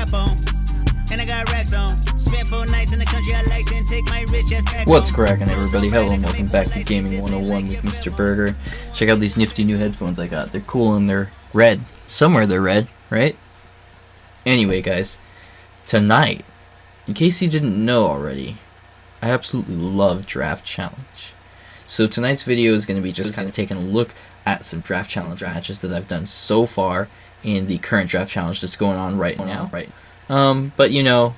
strap on. And I got racks on. Spent 4 nights in the country I like, then take my rich ass back. What's cracking, everybody? Hello and welcome back to Gaming 101 with Mr. Berger. Check out these nifty new headphones I got. They're cool and they're red. Somewhere they're red, right? Anyway, guys, tonight, in case you didn't know already, I absolutely love Draft Challenge. So tonight's video is going to be just kind of taking a look at some Draft Challenge matches that I've done so far in the current Draft Challenge that's going on right now. But you know,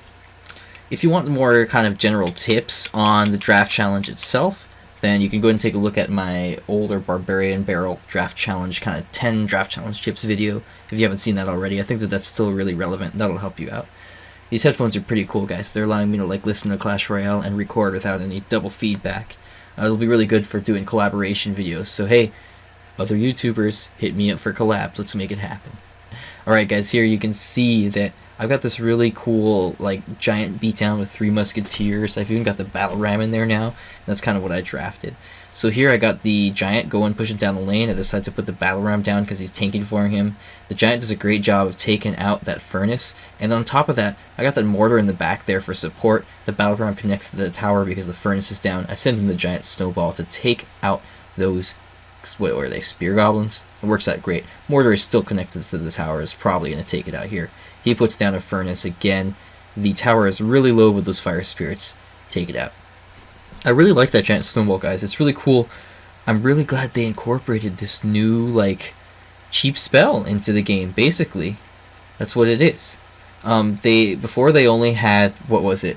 if you want more kind of general tips on the Draft Challenge itself, then you can go ahead and take a look at my older Barbarian Barrel Draft Challenge, kind of 10 Draft Challenge tips video. If you haven't seen that already, I think that that's still really relevant. That'll help you out. These headphones are pretty cool, guys. They're allowing me to listen to Clash Royale and record without any double feedback. It'll be really good for doing collaboration videos. So hey, other YouTubers, hit me up for collabs. Let's make it happen. Alright guys, here you can see that I've got this really cool giant beatdown with 3 musketeers. I've even got the battle ram in there now. And that's kind of what I drafted. So here I got the giant going pushing down the lane. I decided to put the battle ram down because he's tanking for him. The giant does a great job of taking out that furnace. And on top of that, I got that mortar in the back there for support. The battle ram connects to the tower because the furnace is down. I send him the giant snowball to take out those, what were they, spear goblins? It works out great. Mortar is still connected to the tower, is probably going to take it out here. He puts down a furnace again. The tower is really low with those fire spirits. Take it out. I really like that giant snowball, guys. It's really cool. I'm really glad they incorporated this new cheap spell into the game. Basically, that's what it is. Before they only had, what was it,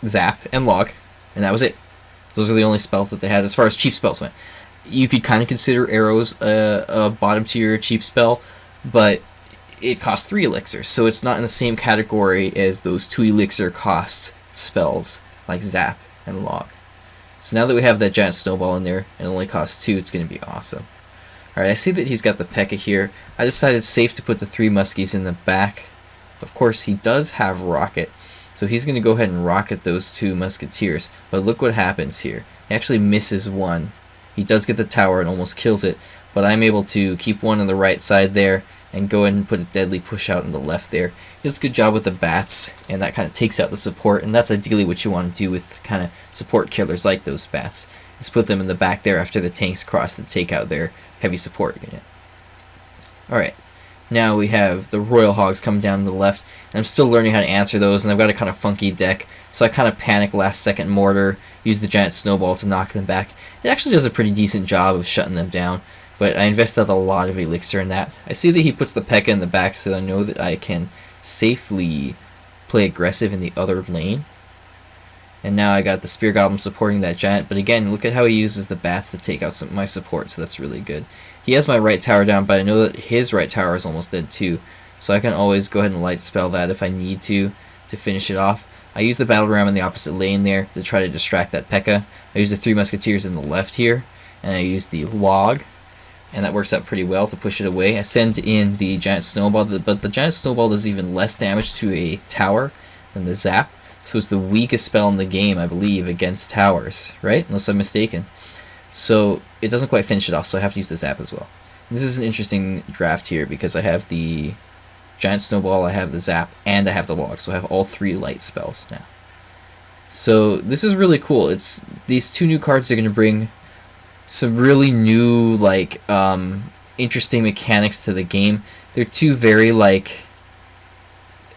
zap and log, and that was it. Those are the only spells that they had as far as cheap spells went. You could kind of consider arrows a bottom tier cheap spell, but it costs 3 elixirs, so it's not in the same category as those 2 elixir cost spells like zap and log. So now that we have that giant snowball in there and it only costs 2, it's going to be awesome. Alright, I see that he's got the P.E.K.K.A here. I decided safe to put the 3 muskies in the back. Of course, he does have rocket, so he's going to go ahead and rocket those 2 musketeers. But look what happens here. He actually misses one. He does get the tower and almost kills it, but I'm able to keep one on the right side there and go ahead and put a deadly push out in the left there. He does a good job with the bats, and that kind of takes out the support, and that's ideally what you want to do with kind of support killers like those bats. Just put them in the back there after the tanks cross to take out their heavy support unit. Alright, now we have the Royal Hogs coming down to the left, and I'm still learning how to answer those, and I've got a kind of funky deck, so I kind of panic last second mortar, use the giant snowball to knock them back. It actually does a pretty decent job of shutting them down, but I invested a lot of elixir in that. I see that he puts the P.E.K.K.A in the back, so I know that I can safely play aggressive in the other lane. And now I got the spear goblin supporting that giant, but again, look at how he uses the bats to take out my support, so that's really good. He has my right tower down, but I know that his right tower is almost dead too, so I can always go ahead and light spell that if I need to finish it off. I use the battle ram in the opposite lane there to try to distract that P.E.K.K.A. I use the 3 musketeers in the left here, and I use the log, and that works out pretty well to push it away. I send in the giant snowball, but the giant snowball does even less damage to a tower than the zap, so it's the weakest spell in the game, I believe, against towers, right? Unless I'm mistaken. So it doesn't quite finish it off, so I have to use the zap as well. And this is an interesting draft here because I have the giant snowball, I have the zap, and I have the log, so I have all 3 light spells now. So this is really cool. These 2 new cards are going to bring some really new, interesting mechanics to the game. They're 2 very,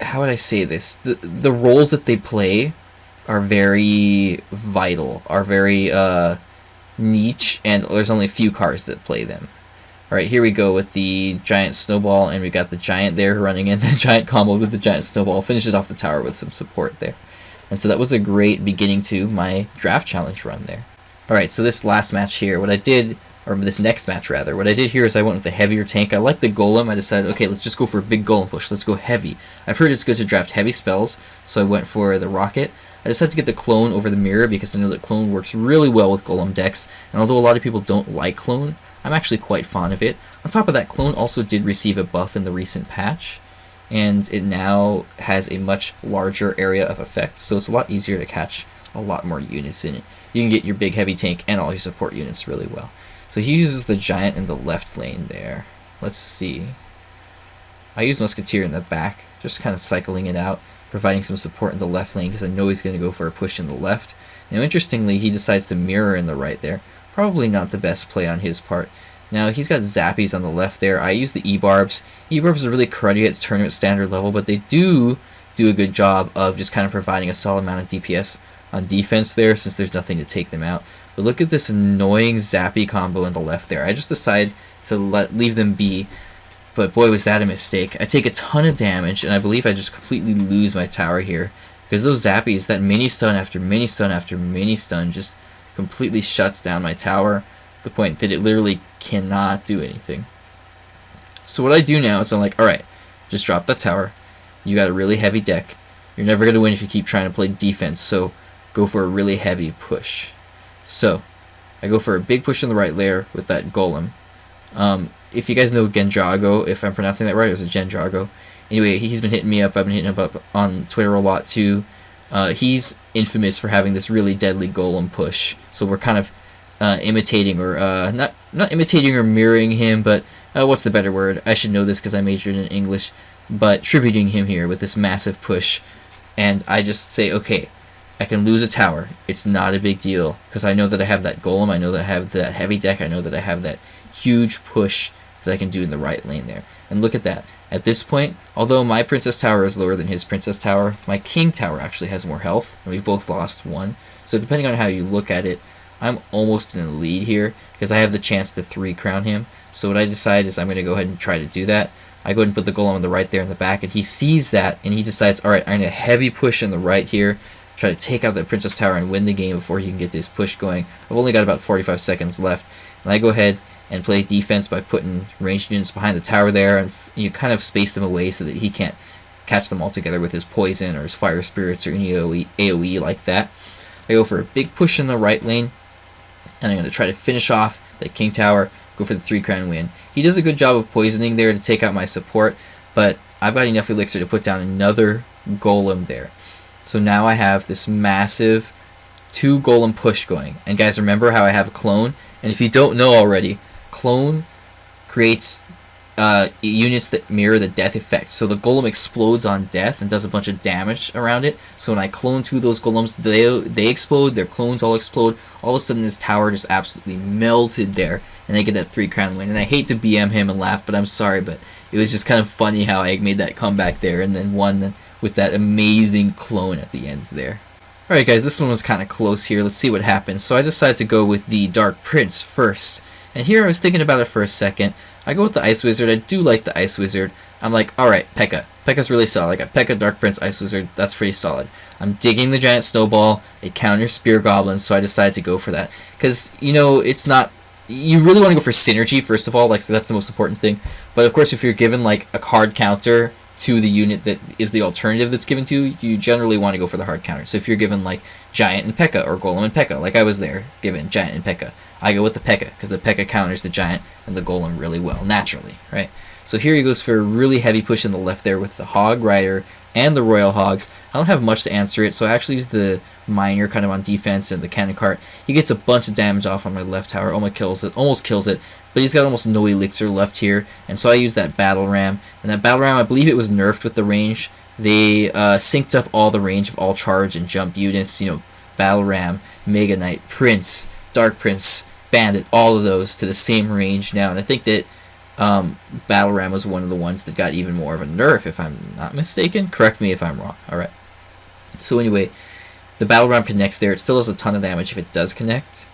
how would I say this? The roles that they play are very vital, are very niche, and there's only a few cards that play them. Alright, here we go with the giant snowball, and we got the giant there running in. The giant combo with the giant snowball finishes off the tower with some support there. And so that was a great beginning to my draft challenge run there. Alright, so this last match here, what I did, or this next match rather, what I did here is I went with the heavier tank. I like the golem. I decided, okay, let's just go for a big golem push. Let's go heavy. I've heard it's good to draft heavy spells, so I went for the rocket. I decided to get the clone over the mirror because I know that clone works really well with golem decks, and although a lot of people don't like clone, I'm actually quite fond of it. On top of that, clone also did receive a buff in the recent patch, and it now has a much larger area of effect, so it's a lot easier to catch a lot more units in it. You can get your big heavy tank and all your support units really well. So he uses the giant in the left lane there. Let's see. I use Musketeer in the back, just kind of cycling it out, providing some support in the left lane because I know he's going to go for a push in the left. Now interestingly, he decides to mirror in the right there. Probably not the best play on his part. Now he's got Zappies on the left there. I use the E-Barbs. E-Barbs are really cruddy at tournament standard level, but they do a good job of just kind of providing a solid amount of DPS on defense there since there's nothing to take them out. But look at this annoying Zappy combo in the left there. I just decide to leave them be, but boy was that a mistake. I take a ton of damage, and I believe I just completely lose my tower here because those Zappies, that mini stun after mini stun after mini stun just completely shuts down my tower to the point that it literally cannot do anything. So what I do now is I'm like, alright, just drop that tower. You got a really heavy deck. You're never going to win if you keep trying to play defense, so go for a really heavy push. So I go for a big push in the right layer with that golem. If you guys know Gendrago, if I'm pronouncing that right, it was a Gendrago. Anyway, he's been hitting me up. I've been hitting him up on Twitter a lot too. He's infamous for having this really deadly golem push. So we're kind of imitating, or not imitating or mirroring him, but what's the better word? I should know this because I majored in English. But tributing him here with this massive push. And I just say, okay, I can lose a tower. It's not a big deal because I know that I have that golem. I know that I have that heavy deck. I know that I have that huge push that I can do in the right lane there. And look at that. At this point, although my princess tower is lower than his princess tower, my king tower actually has more health, and we've both lost one. So depending on how you look at it, I'm almost in the lead here because I have the chance to 3-crown him. So what I decide is I'm going to go ahead and try to do that. I go ahead and put the golem on the right there in the back, and he sees that, and he decides, alright, I'm going to heavy push in the right here, try to take out that princess tower and win the game before he can get this push going. I've only got about 45 seconds left, and I go ahead and play defense by putting ranged units behind the tower there, and you kind of space them away so that he can't catch them all together with his poison or his fire spirits or any AoE like that. I go for a big push in the right lane, and I'm going to try to finish off that king tower, go for the 3-crown win. He does a good job of poisoning there to take out my support, but I've got enough elixir to put down another golem there. So now I have this massive 2 golem push going. And guys, remember how I have a clone? And if you don't know already, clone creates units that mirror the death effect. So the golem explodes on death and does a bunch of damage around it. So when I clone 2 of those golems, they explode, their clones all explode. All of a sudden this tower just absolutely melted there, and I get that 3-crown win. And I hate to BM him and laugh, but I'm sorry, but it was just kind of funny how I made that comeback there and then won with that amazing clone at the end there. Alright guys, this one was kind of close here. Let's see what happens. So I decided to go with the Dark Prince first. And here I was thinking about it for a second. I go with the Ice Wizard. I do like the Ice Wizard. I'm like, alright, P.E.K.K.A. P.E.K.K.A.'s really solid. I got P.E.K.K.A, Dark Prince, Ice Wizard. That's pretty solid. I'm digging the Giant Snowball. It counters Spear Goblins, so I decided to go for that. Because, you know, it's not... You really want to go for synergy, first of all. Like, so that's the most important thing. But, of course, if you're given, like, a hard counter to the unit that is the alternative that's given to you, you generally want to go for the hard counter. So if you're given, like, Giant and P.E.K.K.A, or Golem and P.E.K.K.A, like I was there, given Giant and P.E.K.K.A, I go with the P.E.K.K.A, because the P.E.K.K.A counters the Giant and the Golem really well, naturally, right? So here he goes for a really heavy push in the left there with the Hog Rider and the Royal Hogs. I don't have much to answer it, so I actually use the Miner kind of on defense and the Cannon Cart. He gets a bunch of damage off on my left tower, almost kills it, but he's got almost no elixir left here, and so I use that Battle Ram. And that Battle Ram, I believe it was nerfed with the range. They synced up all the range of all charge and jump units, you know, Battle Ram, Mega Knight, Prince, Dark Prince, Bandit, all of those to the same range now, and I think that Battle Ram was one of the ones that got even more of a nerf, if I'm not mistaken. Correct me if I'm wrong. Alright. So anyway, the Battle Ram connects there. It still does a ton of damage if it does connect,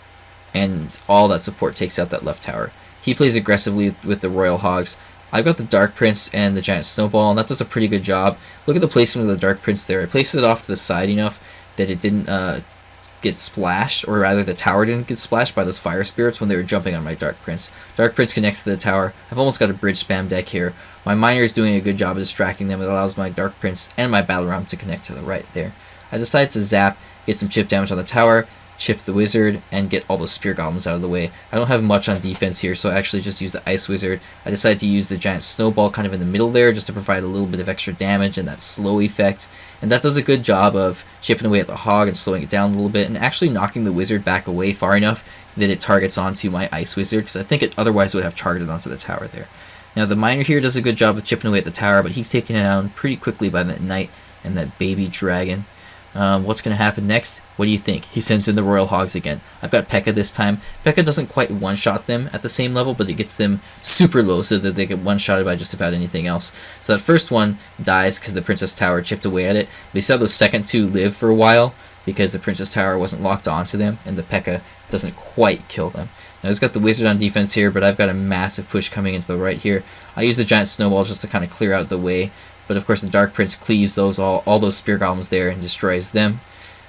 and all that support takes out that left tower. He plays aggressively with the Royal Hogs. I've got the Dark Prince and the Giant Snowball, and that does a pretty good job. Look at the placement of the Dark Prince there. I placed it off to the side enough that it didn't get splashed, or rather the tower didn't get splashed by those fire spirits when they were jumping on my Dark Prince. Dark Prince connects to the tower. I've almost got a bridge spam deck here. My Miner is doing a good job of distracting them. It allows my Dark Prince and my Battle Ram to connect to the right there. I decide to zap, get some chip damage on the tower, chip the Wizard, and get all those Spear Goblins out of the way. I don't have much on defense here, so I actually just use the Ice Wizard. I decided to use the Giant Snowball kind of in the middle there just to provide a little bit of extra damage and that slow effect. And that does a good job of chipping away at the Hog and slowing it down a little bit, and actually knocking the Wizard back away far enough that it targets onto my Ice Wizard, because I think it otherwise would have targeted onto the tower there. Now the miner here does a good job of chipping away at the tower, but he's taken down pretty quickly by that knight and that baby dragon. What's going to happen next? What do you think? He sends in the royal hogs again. I've got Pekka this time. Pekka doesn't quite one-shot them at the same level, but it gets them super low so that they get one-shotted by just about anything else. So that first one dies because the princess tower chipped away at it. But you saw those second two live for a while because the princess tower wasn't locked onto them, and the Pekka doesn't quite kill them. Now he's got the wizard on defense here, but I've got a massive push coming into the right here. I use the giant snowball just to kind of clear out the way. But of course the Dark Prince cleaves those all those spear goblins there and destroys them.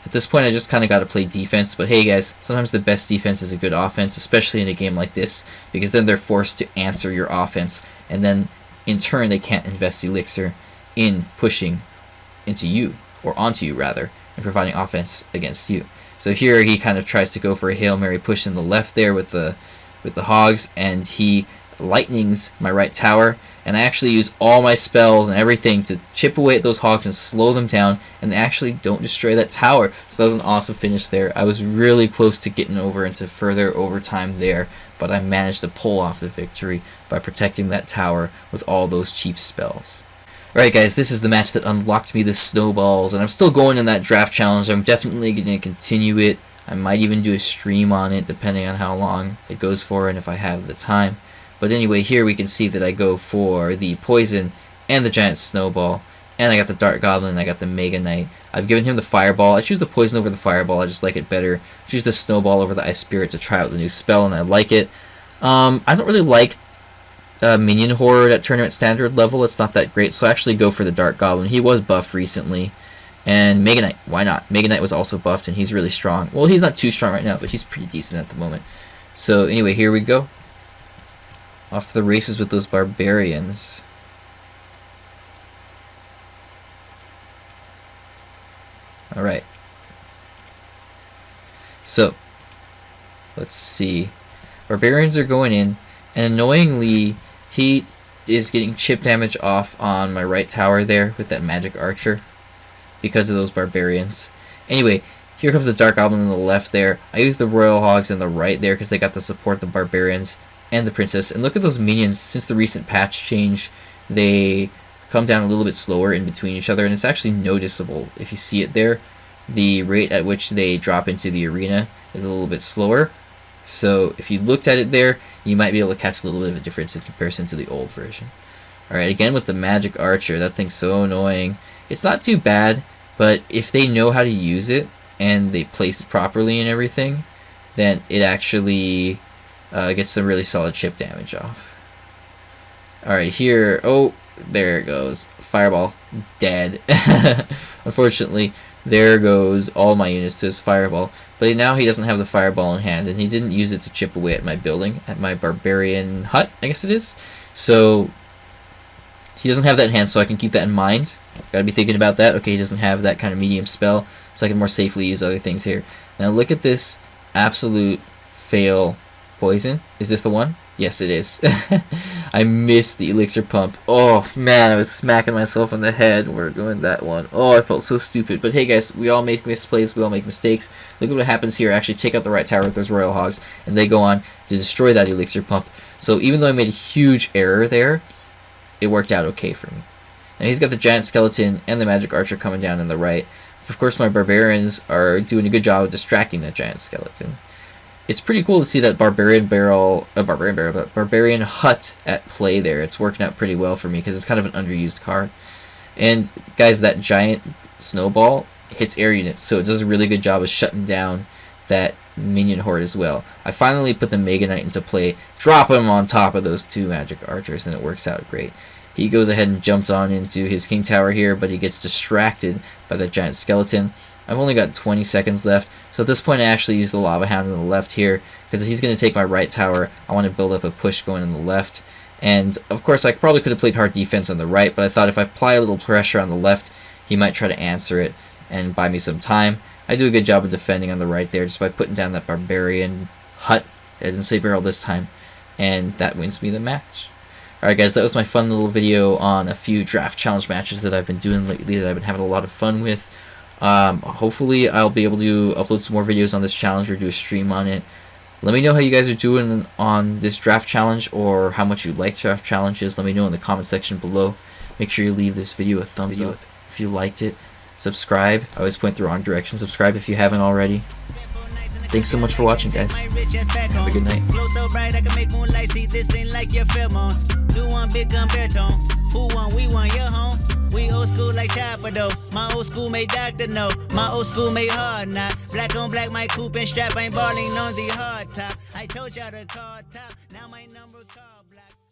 At this point I just kind of got to play defense, but hey guys, sometimes the best defense is a good offense, especially in a game like this, because then they're forced to answer your offense, and then in turn they can't invest elixir in pushing into you, or onto you rather, and providing offense against you. So here he kind of tries to go for a Hail Mary push in the left there with the hogs, and he lightnings my right tower, and I actually use all my spells and everything to chip away at those hogs and slow them down, and they actually don't destroy that tower. So that was an awesome finish there. I was really close to getting over into further overtime there, but I managed to pull off the victory by protecting that tower with all those cheap spells. Alright guys, this is the match that unlocked me the snowballs, and I'm still going in that draft challenge. I'm definitely going to continue it. I might even do a stream on it depending on how long it goes for and if I have the time. But anyway, here we can see that I go for the poison and the giant snowball, and I got the dark goblin and I got the mega knight. I've given him the fireball. I choose the poison over the fireball, I just like it better. I choose the snowball over the ice spirit to try out the new spell, and I like it. I don't really like minion horde at tournament standard level. It's not that great, so I actually go for the dark goblin. He was buffed recently. And Mega Knight, why not? Mega Knight was also buffed and he's really strong. Well, he's not too strong right now, but he's pretty decent at the moment. So anyway, here we go. Off to the races with those barbarians. Alright. So, let's see. Barbarians are going in, and annoyingly, he is getting chip damage off on my right tower there with that magic archer because of those barbarians. Anyway, here comes the dark goblin on the left there. I use the royal hogs on the right there because they got to support the barbarians and the princess. And look at those minions. Since the recent patch change, they come down a little bit slower in between each other, and it's actually noticeable. If you see it there, the rate at which they drop into the arena is a little bit slower. So if you looked at it there, you might be able to catch a little bit of a difference in comparison to the old version. Alright, again with the magic archer. That thing's so annoying. It's not too bad, but if they know how to use it and they place it properly and everything, then it actually gets some really solid chip damage off. Alright, here, oh, there it goes. Fireball, dead. Unfortunately, there goes all my units to his fireball. But now he doesn't have the fireball in hand, and he didn't use it to chip away at my building, at my barbarian hut, I guess it is. So, he doesn't have that in hand, so I can keep that in mind. Gotta be thinking about that. Okay, he doesn't have that kind of medium spell, so I can more safely use other things here. Now look at this absolute fail poison. Is this the one? Yes, it is. I missed the elixir pump. Oh, man, I was smacking myself in the head when we were doing that one. Oh, I felt so stupid. But hey, guys, we all make misplays. We all make mistakes. Look at what happens here. I actually take out the right tower with those royal hogs, and they go on to destroy that elixir pump. So even though I made a huge error there, it worked out okay for me. Now he's got the giant skeleton and the magic archer coming down on the right. Of course, my barbarians are doing a good job of distracting that giant skeleton. It's pretty cool to see that barbarian hut at play there. It's working out pretty well for me because it's kind of an underused card. And guys, that giant snowball hits air units, so it does a really good job of shutting down that minion horde as well. I finally put the Mega Knight into play, drop him on top of those two magic archers, and it works out great. He goes ahead and jumps on into his king tower here, but he gets distracted by that giant skeleton. I've only got 20 seconds left, so at this point I actually use the lava hound on the left here, because if he's going to take my right tower, I want to build up a push going on the left. And of course I probably could have played hard defense on the right, but I thought if I apply a little pressure on the left, he might try to answer it and buy me some time. I do a good job of defending on the right there just by putting down that barbarian hut. I didn't say barrel this time, and that wins me the match. Alright guys, that was my fun little video on a few draft challenge matches that I've been doing lately that I've been having a lot of fun with. Hopefully I'll be able to upload some more videos on this challenge or do a stream on it. Let me know how you guys are doing on this draft challenge, or how much you like draft challenges. Let me know in the comment section below. Make sure you leave this video a thumbs up if you liked it. Subscribe. I always point the wrong direction. Subscribe if you haven't already. Thanks so much for watching, guys. Have a good night. Glow so bright I can make moonlight see. This ain't like your pheromones. Do one big gun baritone. Who won? We won. Your home. We old school like Chopper though. My old school made Doctor know. My old school made hard not. Black on black, my coupe and strap. Ain't balling on the hard top. I told y'all to call top. Now my number call black.